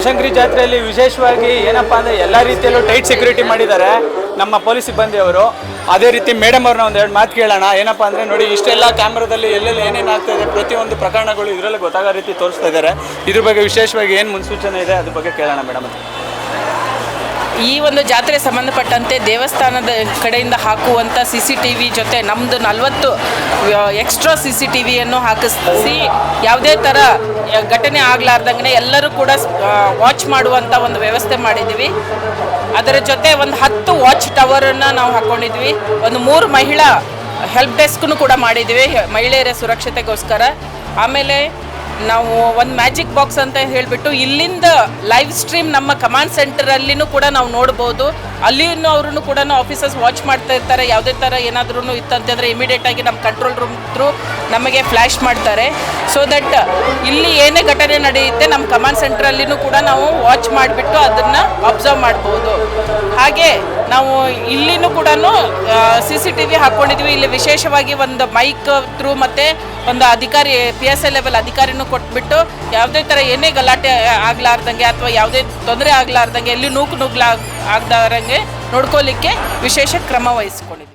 ಬನಶಂಕರಿ ಜಾತ್ರೆಯಲ್ಲಿ ವಿಶೇಷವಾಗಿ ಏನಪ್ಪಾ ಅಂದರೆ ಎಲ್ಲ ರೀತಿಯಲ್ಲೂ ಟೈಟ್ ಸೆಕ್ಯೂರಿಟಿ ಮಾಡಿದ್ದಾರೆ ನಮ್ಮ ಪೊಲೀಸ್ ಸಿಬ್ಬಂದಿಯವರು. ಅದೇ ರೀತಿ ಮೇಡಮ್ ಅವ್ರನ್ನ ಒಂದೆರಡು ಮಾತು ಕೇಳೋಣ. ಏನಪ್ಪ ಅಂದರೆ ನೋಡಿ, ಇಷ್ಟೆಲ್ಲ ಕ್ಯಾಮ್ರಾದಲ್ಲಿ ಎಲ್ಲೆಲ್ಲಿ ಏನೇನು ಆಗ್ತಾ ಇದೆ ಪ್ರತಿಯೊಂದು ಪ್ರಕರಣಗಳು ಇದರಲ್ಲಿ ಗೊತ್ತಾಗೋ ರೀತಿ ತೋರಿಸ್ತಾ ಇದ್ದಾರೆ. ಇದ್ರ ಬಗ್ಗೆ ವಿಶೇಷವಾಗಿ ಏನು ಮುನ್ಸೂಚನೆ ಇದೆ ಅದ್ರ ಬಗ್ಗೆ ಕೇಳೋಣ ಮೇಡಮ್. ಈ ಒಂದು ಜಾತ್ರೆ ಸಂಬಂಧಪಟ್ಟಂತೆ ದೇವಸ್ಥಾನದ ಕಡೆಯಿಂದ ಹಾಕುವಂಥ CCTV ಜೊತೆ ನಮ್ಮದು 40 ಎಕ್ಸ್ಟ್ರಾ CCTVಯನ್ನು ಹಾಕಿಸಿ ಯಾವುದೇ ಥರ ಘಟನೆ ಆಗಲಾರ್ದಂಗೆ ಎಲ್ಲರೂ ಕೂಡ ವಾಚ್ ಮಾಡುವಂಥ ಒಂದು ವ್ಯವಸ್ಥೆ ಮಾಡಿದ್ವಿ. ಅದರ ಜೊತೆ ಒಂದು 10 ವಾಚ್ ಟವರನ್ನು ನಾವು ಹಾಕ್ಕೊಂಡಿದ್ವಿ. ಒಂದು 3 ಮಹಿಳಾ ಹೆಲ್ಪ್ ಡೆಸ್ಕ್ನು ಕೂಡ ಮಾಡಿದ್ವಿ ಮಹಿಳೆಯರ ಸುರಕ್ಷತೆಗೋಸ್ಕರ. ಆಮೇಲೆ ನಾವು ಒಂದು ಮ್ಯಾಜಿಕ್ ಬಾಕ್ಸ್ ಅಂತ ಹೇಳಿಬಿಟ್ಟು ಇಲ್ಲಿಂದ ಲೈವ್ ಸ್ಟ್ರೀಮ್ ನಮ್ಮ ಕಮಾಂಡ್ ಸೆಂಟರಲ್ಲಿನೂ ಕೂಡ ನಾವು ನೋಡ್ಬೋದು. ಅಲ್ಲಿನೂ ಅವ್ರೂ ಕೂಡ ಆಫೀಸರ್ಸ್ ವಾಚ್ ಮಾಡ್ತಾ ಇರ್ತಾರೆ. ಯಾವುದೇ ಥರ ಏನಾದ್ರೂ ಇತ್ತಂತಂದರೆ ಇಮಿಡಿಯೇಟಾಗಿ ನಮ್ಮ ಕಂಟ್ರೋಲ್ ರೂಮ್ ಥ್ರೂ ನಮಗೆ ಫ್ಲ್ಯಾಶ್ ಮಾಡ್ತಾರೆ. ಸೊ ದಟ್ ಇಲ್ಲಿ ಏನೇ ಘಟನೆ ನಡೆಯುತ್ತೆ ನಮ್ಮ ಕಮಾಂಡ್ ಸೆಂಟ್ರಲ್ಲಿನೂ ಕೂಡ ನಾವು ವಾಚ್ ಮಾಡಿಬಿಟ್ಟು ಅದನ್ನು ಅಬ್ಸರ್ವ್ ಮಾಡ್ಬೋದು. ಹಾಗೆ ನಾವು ಇಲ್ಲಿನೂ ಕೂಡ CCTV ಹಾಕ್ಕೊಂಡಿದ್ವಿ. ಇಲ್ಲಿ ವಿಶೇಷವಾಗಿ ಒಂದು ಮೈಕ್ ಥ್ರೂ ಮತ್ತು ಒಂದು ಅಧಿಕಾರಿ PSI ಲೆವೆಲ್ ಅಧಿಕಾರಿನೂ ಕೊಟ್ಬಿಟ್ಟು ಯಾವುದೇ ಥರ ಏನೇ ಗಲಾಟೆ ಆಗಲಾರ್ದಂಗೆ ಅಥವಾ ಯಾವುದೇ ತೊಂದರೆ ಆಗಲಾರ್ದಂಗೆ ಎಲ್ಲಿ ನುಗ್ಗಲಾರ್ದಂಗೆ ನೋಡ್ಕೊಳ್ಳಿಕ್ಕೆ ವಿಶೇಷ ಕ್ರಮ ವಹಿಸ್ಕೊಂಡಿದ್ವಿ.